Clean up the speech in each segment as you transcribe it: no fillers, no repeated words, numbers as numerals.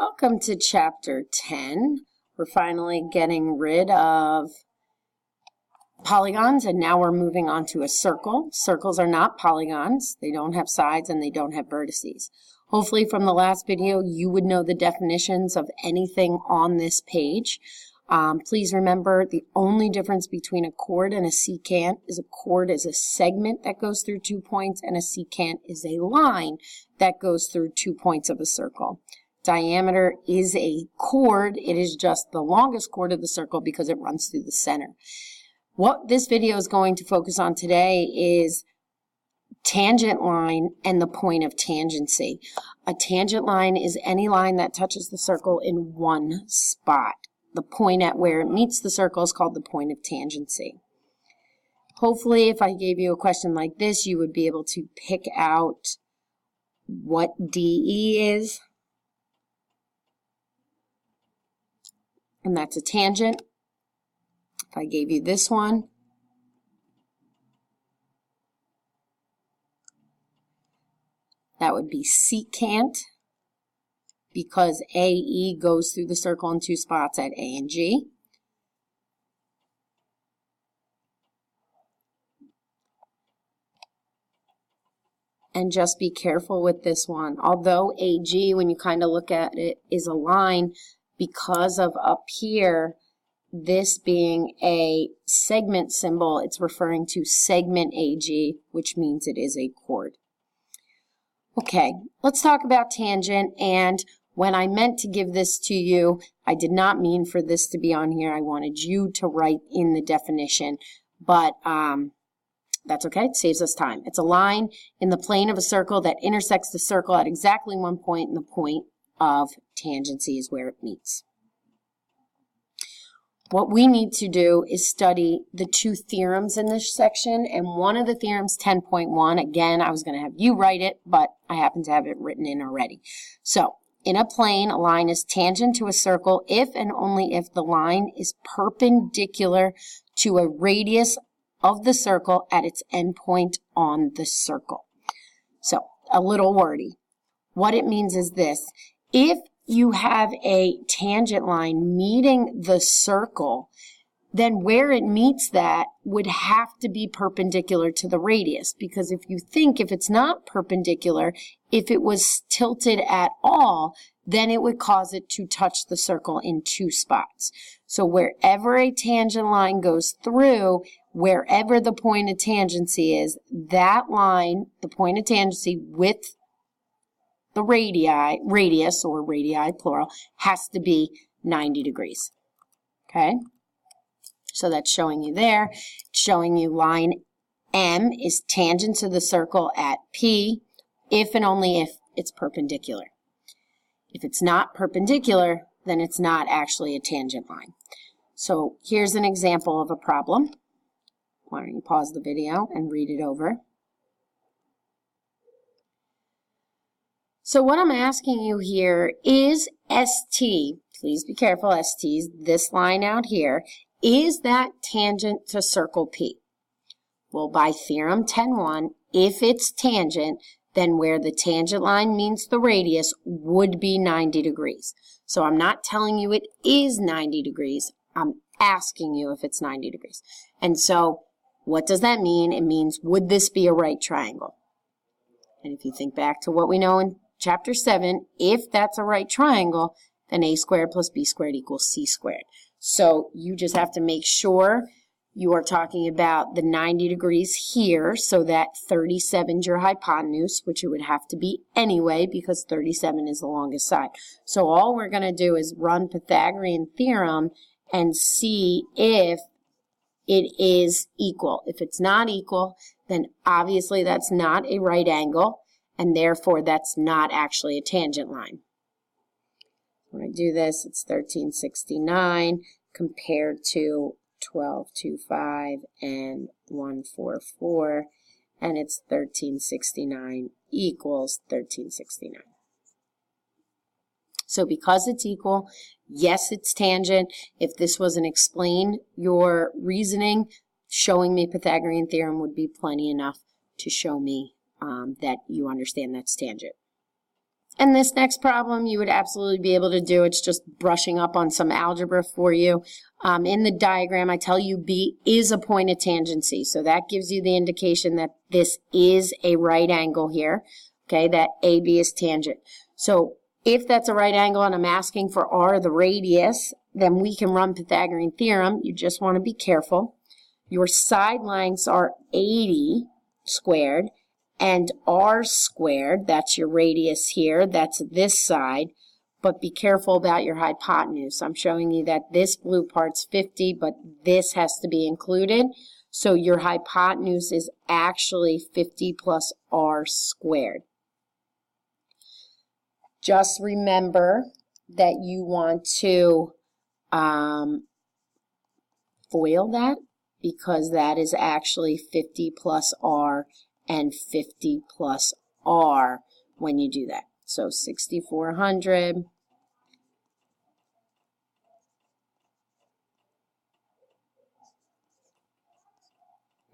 Welcome to chapter 10. We're finally getting rid of polygons and now we're moving on to a circle. Circles are not polygons. They don't have sides and they don't have vertices. Hopefully from the last video you would know the definitions of anything on this page. Please remember the only difference between a chord and a secant is a chord is a segment that goes through 2 points and a secant is a line that goes through 2 points of a circle. Diameter is a chord. It is just the longest chord of the circle because it runs through the center. What this video is going to focus on today is tangent line and the point of tangency. A tangent line is any line that touches the circle in one spot. The point at where it meets the circle is called the point of tangency. Hopefully, if I gave you a question like this, you would be able to pick out what DE is. And that's a tangent. If I gave you this one, that would be secant, because AE goes through the circle in 2 spots at A and G. And just be careful with this one. Although AG, when you kind of look at it, is a line, because of up here, this being a segment symbol, it's referring to segment AG, which means it is a chord. Okay, let's talk about tangent. And when I meant to give this to you, I did not mean for this to be on here. I wanted you to write in the definition, but that's okay. It saves us time. It's a line in the plane of a circle that intersects the circle at exactly one point, and the point of tangency is where it meets. What we need to do is study the 2 theorems in this section, and one of the theorems, 10.1, again, I was going to have you write it, but I happen to have it written in already. So, in a plane, a line is tangent to a circle if and only if the line is perpendicular to a radius of the circle at its endpoint on the circle. So, a little wordy. What it means is this. If you have a tangent line meeting the circle, then where it meets that would have to be perpendicular to the radius. Because if you think, if it's not perpendicular, if it was tilted at all, then it would cause it to touch the circle in 2 spots. So wherever a tangent line goes through, wherever the point of tangency is, that line, the point of tangency with the radius, or radii plural, has to be 90 degrees. Okay? So that's showing you there. It's showing you line M is tangent to the circle at P if and only if it's perpendicular. If it's not perpendicular, then it's not actually a tangent line. So here's an example of a problem. Why don't you pause the video and read it over. So what I'm asking you here is ST, please be careful, ST is this line out here, is that tangent to circle P? Well, by theorem 10.1, if it's tangent, then where the tangent line meets the radius would be 90 degrees. So I'm not telling you it is 90 degrees, I'm asking you if it's 90 degrees. And so what does that mean? It means, would this be a right triangle? And if you think back to what we know in Chapter 7, if that's a right triangle, then a squared plus b squared equals c squared. So you just have to make sure you are talking about the 90 degrees here, so that 37 is your hypotenuse, which it would have to be anyway because 37 is the longest side. So all we're going to do is run Pythagorean theorem and see if it is equal. If it's not equal, then obviously that's not a right angle, and therefore that's not actually a tangent line. When I do this, it's 1369 compared to 1225 and 144, and it's 1369 equals 1369. So because it's equal, yes, it's tangent. If this was an explain your reasoning, showing me Pythagorean theorem would be plenty enough to show me that you understand that's tangent. And this next problem you would absolutely be able to do. It's just brushing up on some algebra for you. In the diagram, I tell you B is a point of tangency. So that gives you the indication that this is a right angle here. Okay, that AB is tangent. So if that's a right angle and I'm asking for R, the radius, then we can run Pythagorean theorem. You just want to be careful. Your side lengths are 80 squared. And R squared, that's your radius here, that's this side, but be careful about your hypotenuse. I'm showing you that this blue part's 50, but this has to be included, so your hypotenuse is actually 50 plus R squared. Just remember that you want to FOIL that, because that is actually 50 plus R and 50 plus R when you do that. So 6,400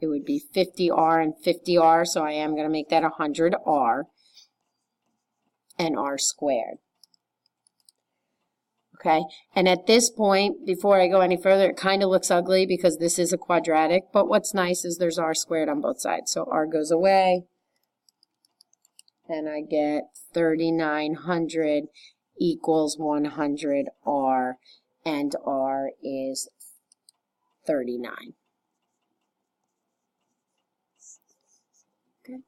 it would be 50R and 50R, so I am going to make that 100R and R squared. Okay, and at this point, before I go any further, it kind of looks ugly because this is a quadratic, but what's nice is there's R squared on both sides. So R goes away, and I get 3,900 equals 100R, and R is 39. Okay.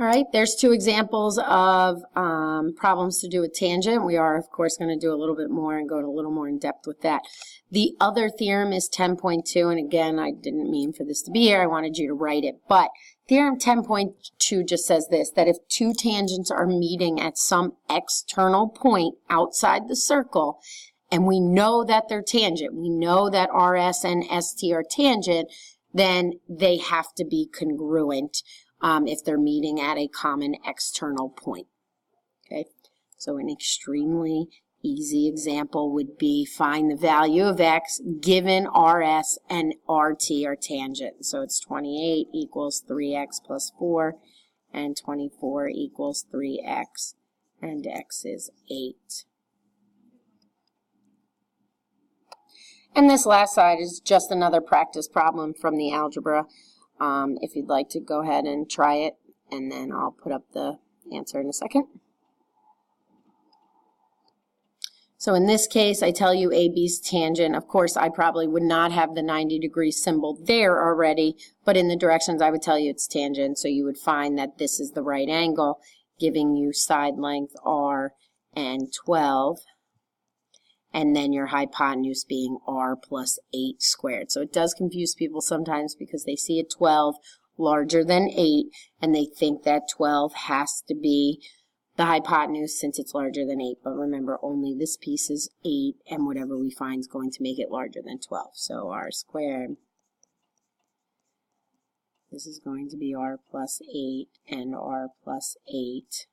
All right, there's two examples of problems to do with tangent. We are, of course, going to do a little bit more and go a little more in depth with that. The other theorem is 10.2, and again, I didn't mean for this to be here. I wanted you to write it, but theorem 10.2 just says this, that if two tangents are meeting at some external point outside the circle, and we know that they're tangent, we know that RS and ST are tangent, then they have to be congruent if they're meeting at a common external point. Okay, so an extremely easy example would be find the value of x given RS and RT are tangent. So it's 28 equals 3x plus 4, and 24 equals 3x, and x is 8. And this last side is just another practice problem from the algebra. If you'd like to go ahead and try it, and then I'll put up the answer in a second. So in this case, I tell you AB's tangent. Of course, I probably would not have the 90-degree symbol there already, but in the directions I would tell you it's tangent, so you would find that this is the right angle, giving you side length R and 12. And then your hypotenuse being R plus 8 squared. So it does confuse people sometimes because they see a 12 larger than 8, and they think that 12 has to be the hypotenuse since it's larger than 8. But remember, only this piece is 8, and whatever we find is going to make it larger than 12. So R squared, this is going to be R plus 8 and R plus 8.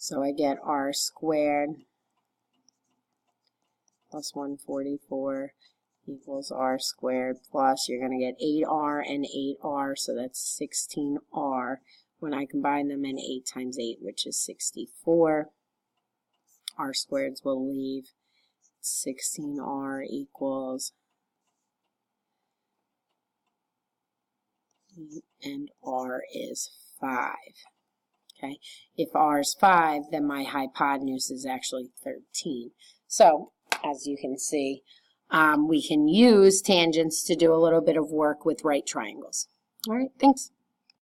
So I get R squared plus 144 equals R squared plus, you're going to get 8R and 8R, so that's 16R. When I combine them, in 8 times 8, which is 64. R squareds will leave. 16R equals 8, and R is 5. Okay, if R is 5, then my hypotenuse is actually 13. So, as you can see, we can use tangents to do a little bit of work with right triangles. All right, thanks.